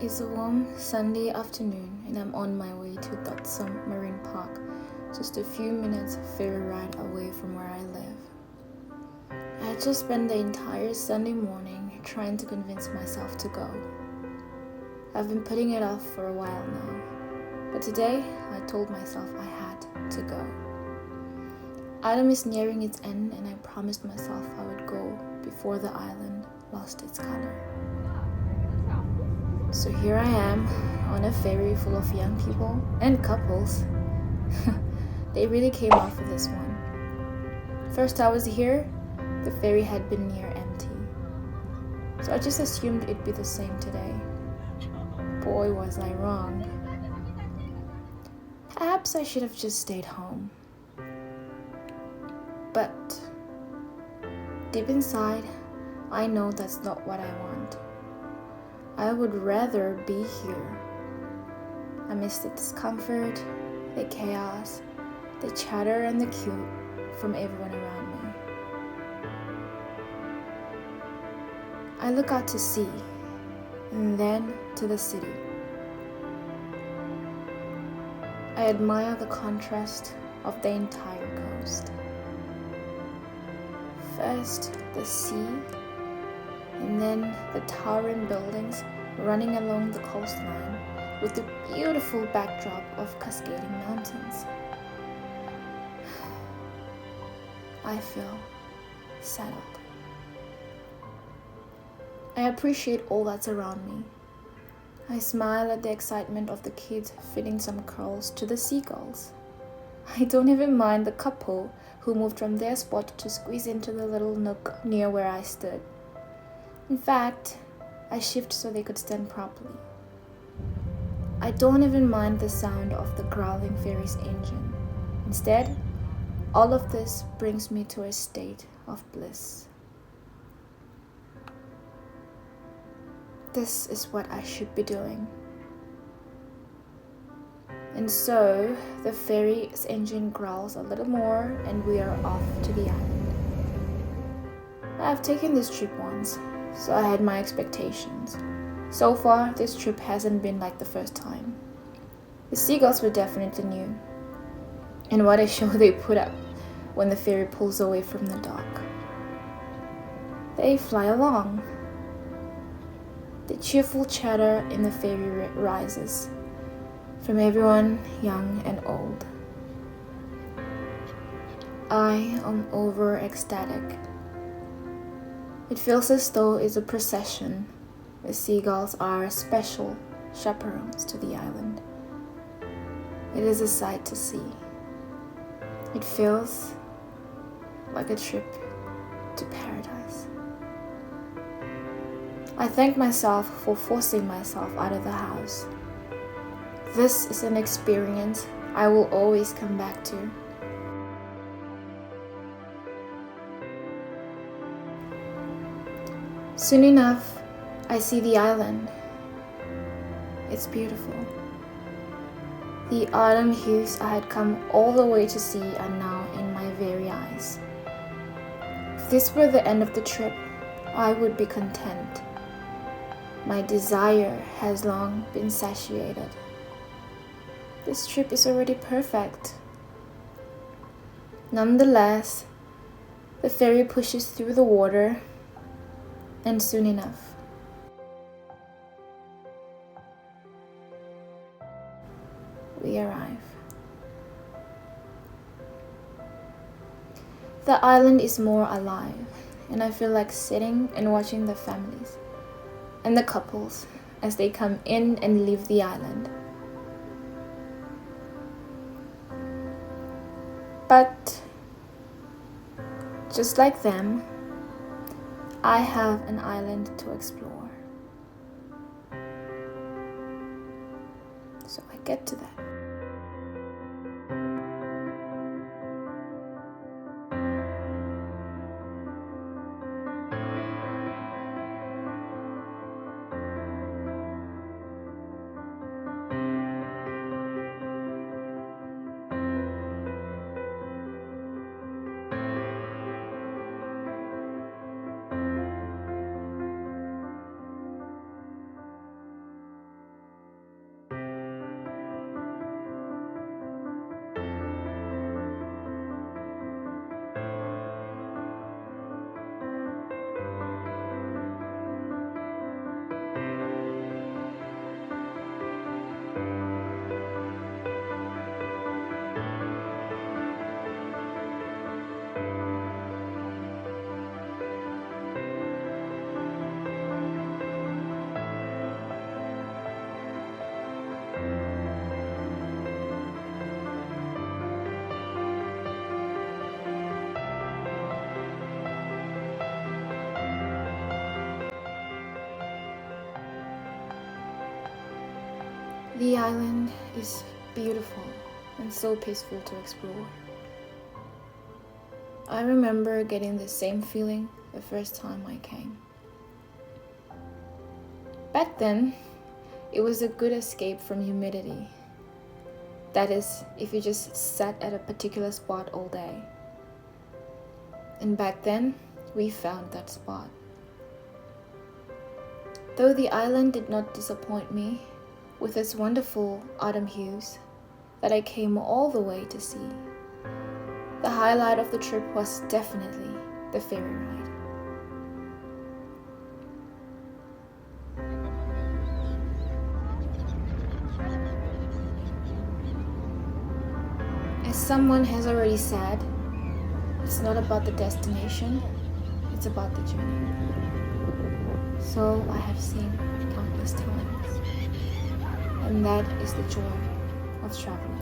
It's a warm Sunday afternoon and I'm on my way to Dotseom Marine Park, just a few minutes ferry ride away from where I live. I had just spent the entire Sunday morning trying to convince myself to go. I've been putting it off for a while now, but today I told myself I had to go. Autumn is nearing its end and I promised myself I would go before the island lost its color. So here I am on a ferry full of young people and couples. They really came out for this one. First I was here, the ferry had been near empty. So I just assumed it'd be the same today. Boy, was I wrong. Perhaps I should have just stayed home. But deep inside, I know that's not what I want. I would rather be here. I miss the discomfort, the chaos, the chatter and the cute from everyone around me. I look out to sea and then to the city. I admire the contrast of the entire coast. First, the sea, and then the towering buildings running along the coastline with the beautiful backdrop of cascading mountains. I feel settled. I appreciate all that's around me. I smile at the excitement of the kids fitting some curls to the seagulls. I don't even mind the couple who moved from their spot to squeeze into the little nook near where I stood. In fact, I shifted so they could stand properly. I don't even mind the sound of the growling ferry's engine. Instead, all of this brings me to a state of bliss. This is what I should be doing. And so, the ferry's engine growls a little more and we are off to the island. I've taken this trip once, so I had my expectations. So far, this trip hasn't been like the first time. The seagulls were definitely new. And what a show they put up when the ferry pulls away from the dock. They fly along. The cheerful chatter in the ferry rises from everyone young and old. I am over ecstatic. It feels as though it's a procession. The seagulls are special chaperones to the island. It is a sight to see. It feels like a trip to paradise. I thank myself for forcing myself out of the house. This is an experience I will always come back to. Soon enough, I see the island. It's beautiful. The autumn hues I had come all the way to see are now in my very eyes. If this were the end of the trip, I would be content. My desire has long been satiated. This trip is already perfect. Nonetheless, the ferry pushes through the water, and soon enough, we arrive. The island is more alive, and I feel like sitting and watching the families and the couples as they come in and leave the island. But just like them, I have an island to explore. So I get to that. The island is beautiful and so peaceful to explore. I remember getting the same feeling the first time I came. Back then, it was a good escape from humidity. That is, if you just sat at a particular spot all day. And back then, we found that spot. Though the island did not disappoint me with its wonderful autumn hues that I came all the way to see, the highlight of the trip was definitely the ferry ride. As someone has already said, it's not about the destination, it's about the journey. So I have seen countless times, and that is the joy of traveling.